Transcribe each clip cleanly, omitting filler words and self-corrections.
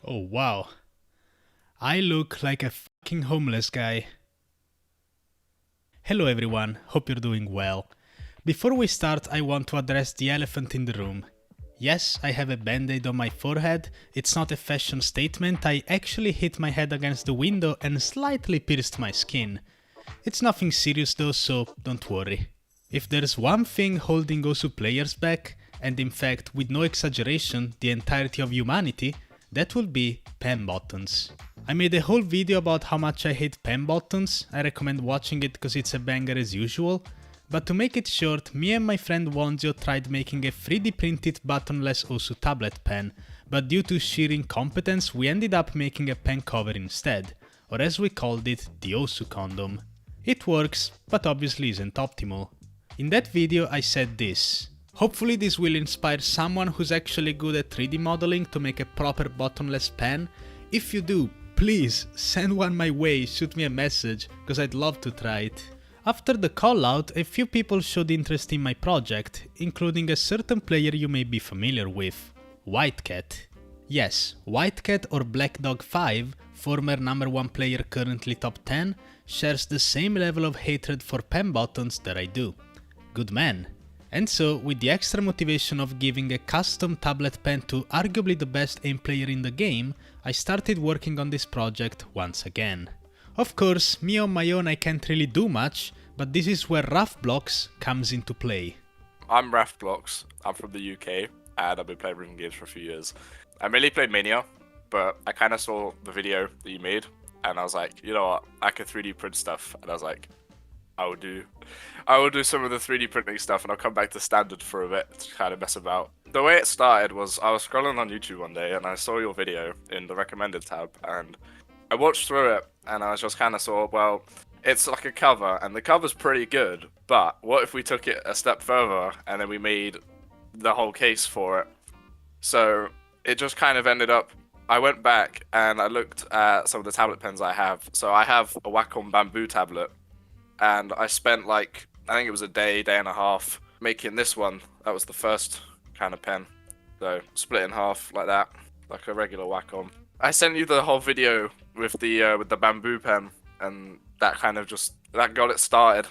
Oh wow. I look like a fucking homeless guy. Hello everyone, hope you're doing well. Before we start, I want to address the elephant in the room. Yes, I have a band-aid on my forehead, it's not a fashion statement, I actually hit my head against the window and slightly pierced my skin. It's nothing serious though, so don't worry. If there's one thing holding Osu players back, and in fact with no exaggeration the entirety of humanity, that will be pen buttons. I made a whole video about how much I hate pen buttons, I recommend watching it because it's a banger as usual, but to make it short, me and my friend Wonzio tried making a 3D printed buttonless Osu tablet pen, but due to sheer incompetence we ended up making a pen cover instead, or as we called it, the Osu condom. It works, but obviously isn't optimal. In that video I said this. Hopefully this will inspire someone who's actually good at 3D modeling to make a proper buttonless pen. If you do, please send one my way, shoot me a message, cause I'd love to try it. After the call out, a few people showed interest in my project, including a certain player you may be familiar with, WhiteCat. Yes, WhiteCat or Black Dog 5, former number 1 player currently top 10, shares the same level of hatred for pen buttons that I do. Good man. And so, with the extra motivation of giving a custom tablet pen to arguably the best aim player in the game, I started working on this project once again. Of course, me on my own I can't really do much, but this is where Rafblocks comes into play. I'm Rafblocks, I'm from the UK, and I've been playing rhythm games for a few years. I mainly played Mania, but I kind of saw the video that you made, and I was like, you know what, I can 3D print stuff, and I was like, I will do some of the 3D printing stuff, and I'll come back to standard for a bit to kind of mess about. The way it started was I was scrolling on YouTube one day, and I saw your video in the recommended tab, and I watched through it, and I was just kind of saw, well, it's like a cover, and the cover's pretty good, but what if we took it a step further, and then we made the whole case for it? So it just kind of ended up, I went back, and I looked at some of the tablet pens I have. So I have a Wacom bamboo tablet, and I spent like, I think it was a day and a half making this one. That was the first kind of pen. So split in half like that, like a regular Wacom. I sent you the whole video with the bamboo pen, and that kind of that got it started.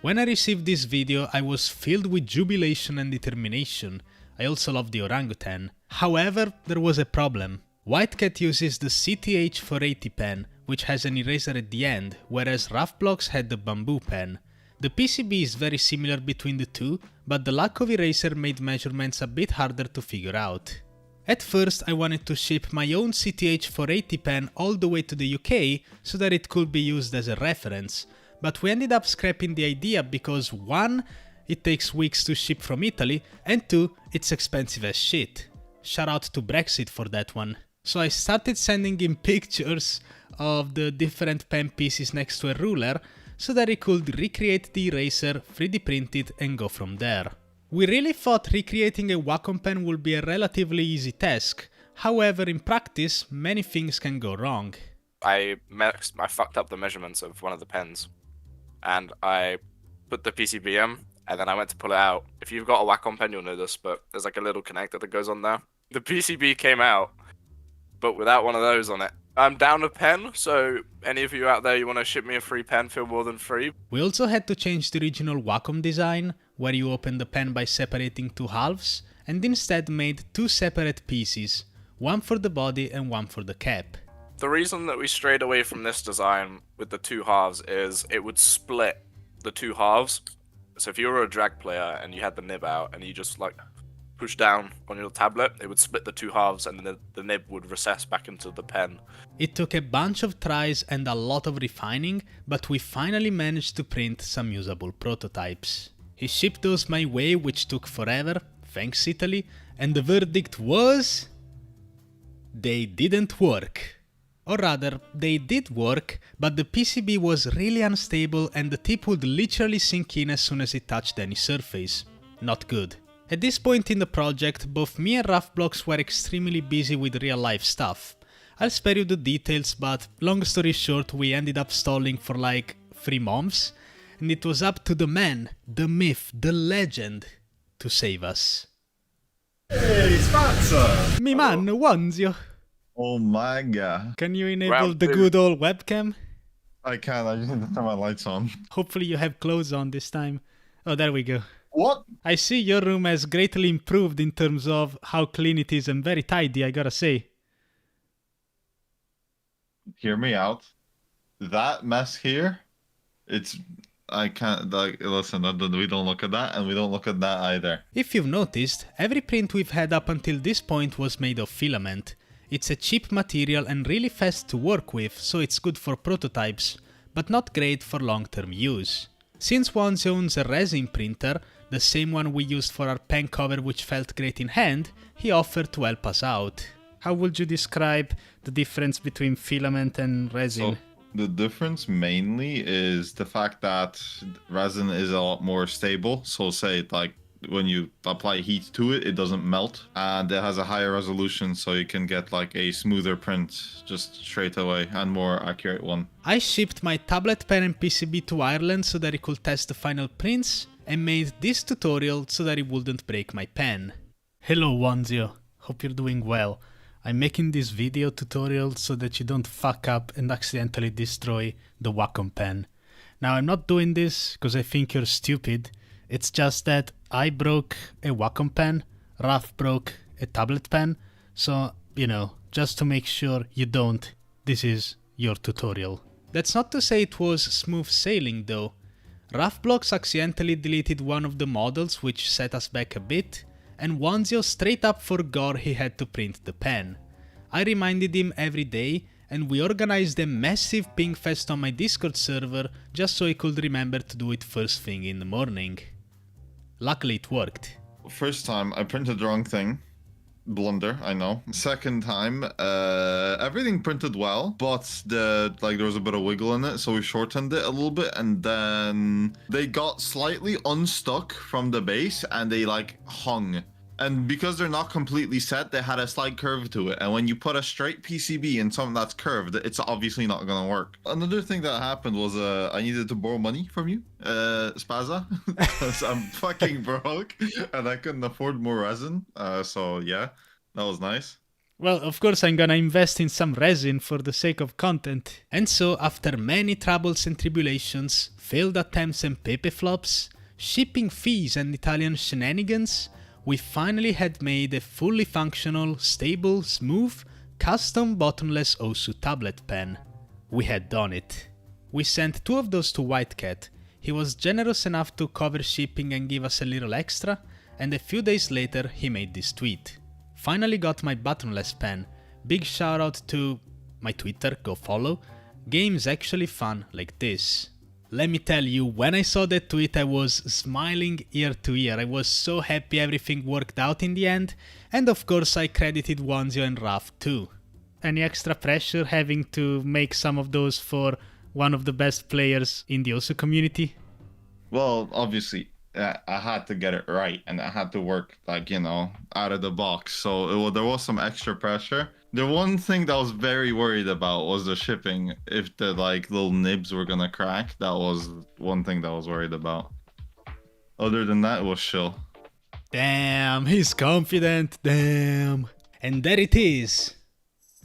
When I received this video, I was filled with jubilation and determination. I also love the orangutan. However, there was a problem. WhiteCat uses the CTH480 pen, which has an eraser at the end, whereas Rafblocks had the bamboo pen. The PCB is very similar between the two, but the lack of eraser made measurements a bit harder to figure out. At first I wanted to ship my own CTH480 pen all the way to the UK so that it could be used as a reference, but we ended up scrapping the idea because 1. It takes weeks to ship from Italy, and 2. It's expensive as shit. Shout out to Brexit for that one. So I started sending in pictures of the different pen pieces next to a ruler so that I could recreate the eraser, 3D print it and go from there. We really thought recreating a Wacom pen would be a relatively easy task, however in practice many things can go wrong. I fucked up the measurements of one of the pens, and I put the PCB in, and then I went to pull it out. If you've got a Wacom pen you'll know this, but there's like a little connector that goes on there. The PCB came out, but without one of those on it. I'm down a pen, so any of you out there you want to ship me a free pen, feel more than free. We also had to change the original Wacom design, where you open the pen by separating two halves, and instead made two separate pieces, one for the body and one for the cap. The reason that we strayed away from this design with the two halves is it would split the two halves. So if you were a drag player and you had the nib out and you just like push down on your tablet, it would split the two halves and then the nib would recess back into the pen. It took a bunch of tries and a lot of refining, but we finally managed to print some usable prototypes. He shipped those my way, which took forever, thanks Italy, and the verdict was... they didn't work. Or rather, they did work, but the PCB was really unstable and the tip would literally sink in as soon as it touched any surface. Not good. At this point in the project, both me and Rafblocks were extremely busy with real life stuff. I'll spare you the details, but long story short, we ended up stalling for like 3 months, and it was up to the man, the myth, the legend, to save us. Ehi, spazza! Mi man, Wonzio! Oh my god. Can you enable Round the two. good old webcam? I can't. I just need to turn my lights on. Hopefully you have clothes on this time. Oh, there we go. What? I see your room has greatly improved in terms of how clean it is and very tidy, I gotta say. Hear me out. That mess here, it's. I can't. Like, listen, we don't look at that, and we don't look at that either. If you've noticed, every print we've had up until this point was made of filament. It's a cheap material and really fast to work with, so it's good for prototypes, but not great for long-term use. Since Wanzi owns a resin printer, the same one we used for our pen cover which felt great in hand, he offered to help us out. How would you describe the difference between filament and resin? So the difference mainly is the fact that resin is a lot more stable. So say like when you apply heat to it, it doesn't melt, and it has a higher resolution, so you can get like a smoother print just straight away and more accurate one. I shipped my tablet pen and PCB to Ireland so that I could test the final prints, and made this tutorial so that it wouldn't break my pen. Hello Wanzio, hope you're doing well. I'm making this video tutorial so that you don't fuck up and accidentally destroy the Wacom pen. Now I'm not doing this because I think you're stupid, it's just that I broke a Wacom pen, Raf broke a tablet pen, so, you know, just to make sure you don't, this is your tutorial. That's not to say it was smooth sailing though. Rafblocks accidentally deleted one of the models which set us back a bit, and Wanzio straight up forgot he had to print the pen. I reminded him every day, and we organized a massive ping fest on my Discord server just so he could remember to do it first thing in the morning. Luckily it worked. First time I printed the wrong thing. Blunder, I know. Second time, everything printed well, but there was a bit of wiggle in it, so we shortened it a little bit, and then they got slightly unstuck from the base, and they like hung. And because they're not completely set, they had a slight curve to it. And when you put a straight PCB in something that's curved, it's obviously not gonna work. Another thing that happened was I needed to borrow money from you, Spaza, because I'm fucking broke and I couldn't afford more resin. So yeah, that was nice. Well, of course I'm gonna invest in some resin for the sake of content. And so, after many troubles and tribulations, failed attempts and pepe flops, shipping fees and Italian shenanigans, we finally had made a fully functional, stable, smooth, custom buttonless Osu tablet pen. We had done it. We sent 2 of those to WhiteCat. He was generous enough to cover shipping and give us a little extra, and a few days later he made this tweet. Finally got my buttonless pen. Big shout out to my Twitter, go follow. Game's actually fun like this. Let me tell you, when I saw that tweet I was smiling ear to ear. I was so happy everything worked out in the end, and of course I credited Wanzio and Raf too. Any extra pressure having to make some of those for one of the best players in the Osu community? Well, obviously, I had to get it right, and I had to work, like, you know, out of the box. So there was some extra pressure. The one thing that I was very worried about was the shipping. If the, like, little nibs were gonna crack, that was one thing that I was worried about. Other than that, it was chill. Damn, he's confident, damn. And there it is.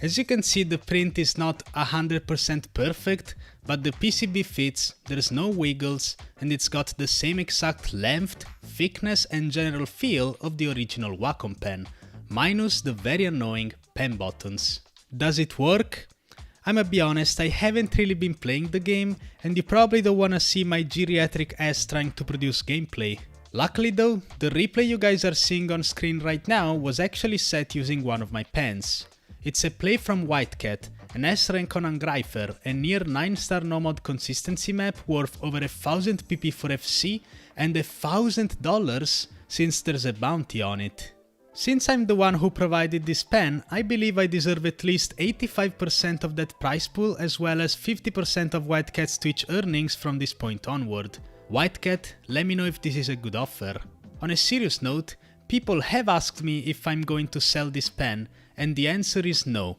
As you can see, the print is not 100% perfect, but the PCB fits, there's no wiggles, and it's got the same exact length, thickness and general feel of the original Wacom pen, minus the very annoying pen buttons. Does it work? I'ma be honest, I haven't really been playing the game, and you probably don't wanna see my geriatric ass trying to produce gameplay. Luckily though, the replay you guys are seeing on screen right now was actually set using one of my pens. It's a play from WhiteCat, an S-rank on Angreifer, a near 9-star nomad consistency map worth over 1000 PP for FC and $1,000 since there's a bounty on it. Since I'm the one who provided this pen, I believe I deserve at least 85% of that prize pool as well as 50% of WhiteCat's Twitch earnings from this point onward. WhiteCat, let me know if this is a good offer. On a serious note, people have asked me if I'm going to sell this pen, and the answer is no.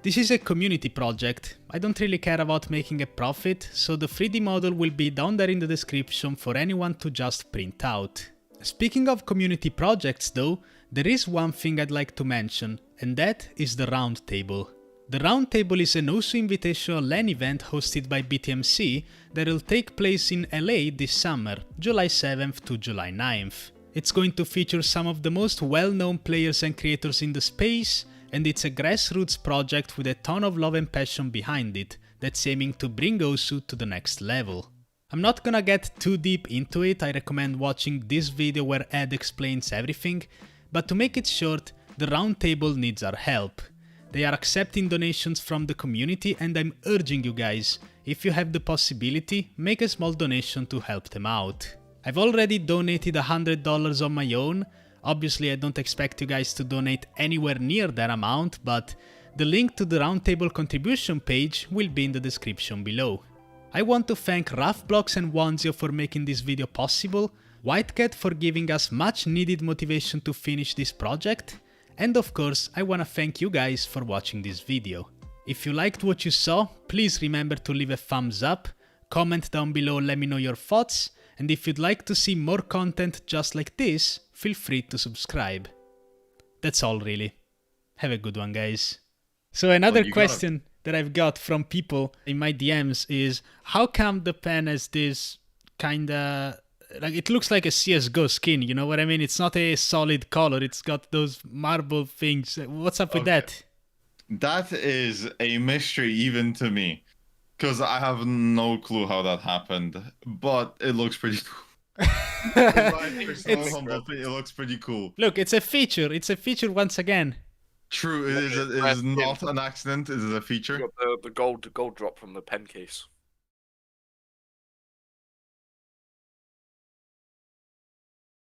This is a community project, I don't really care about making a profit, so the 3D model will be down there in the description for anyone to just print out. Speaking of community projects though, There is one thing I'd like to mention, and that is the Roundtable. The Roundtable is an OSU Invitational LAN event hosted by BTMC that will take place in LA this summer, July 7th to July 9th. It's going to feature some of the most well-known players and creators in the space, and it's a grassroots project with a ton of love and passion behind it that's aiming to bring OSU to the next level. I'm not gonna get too deep into it, I recommend watching this video where Ed explains everything, but to make it short, the Roundtable needs our help. They are accepting donations from the community and I'm urging you guys, if you have the possibility, make a small donation to help them out. I've already donated $100 on my own. Obviously I don't expect you guys to donate anywhere near that amount, but the link to the Roundtable contribution page will be in the description below. I want to thank Rafblocks and Wanzio for making this video possible, WhiteCat for giving us much needed motivation to finish this project, and of course I wanna thank you guys for watching this video. If you liked what you saw, please remember to leave a thumbs up, comment down below, let me know your thoughts, and if you'd like to see more content just like this, feel free to subscribe. That's all really. Have a good one, guys. So another question that I've got from people in my DMs is, how come the pen has this kinda, like, it looks like a CSGO skin, you know what I mean? It's not a solid color, it's got those marble things. What's up with that? That is a mystery even to me, because I have no clue how that happened, but it looks pretty cool. It looks pretty cool. Look, it's a feature once again. True, it is not an accident, it is a feature. You got the gold drop from the pen case.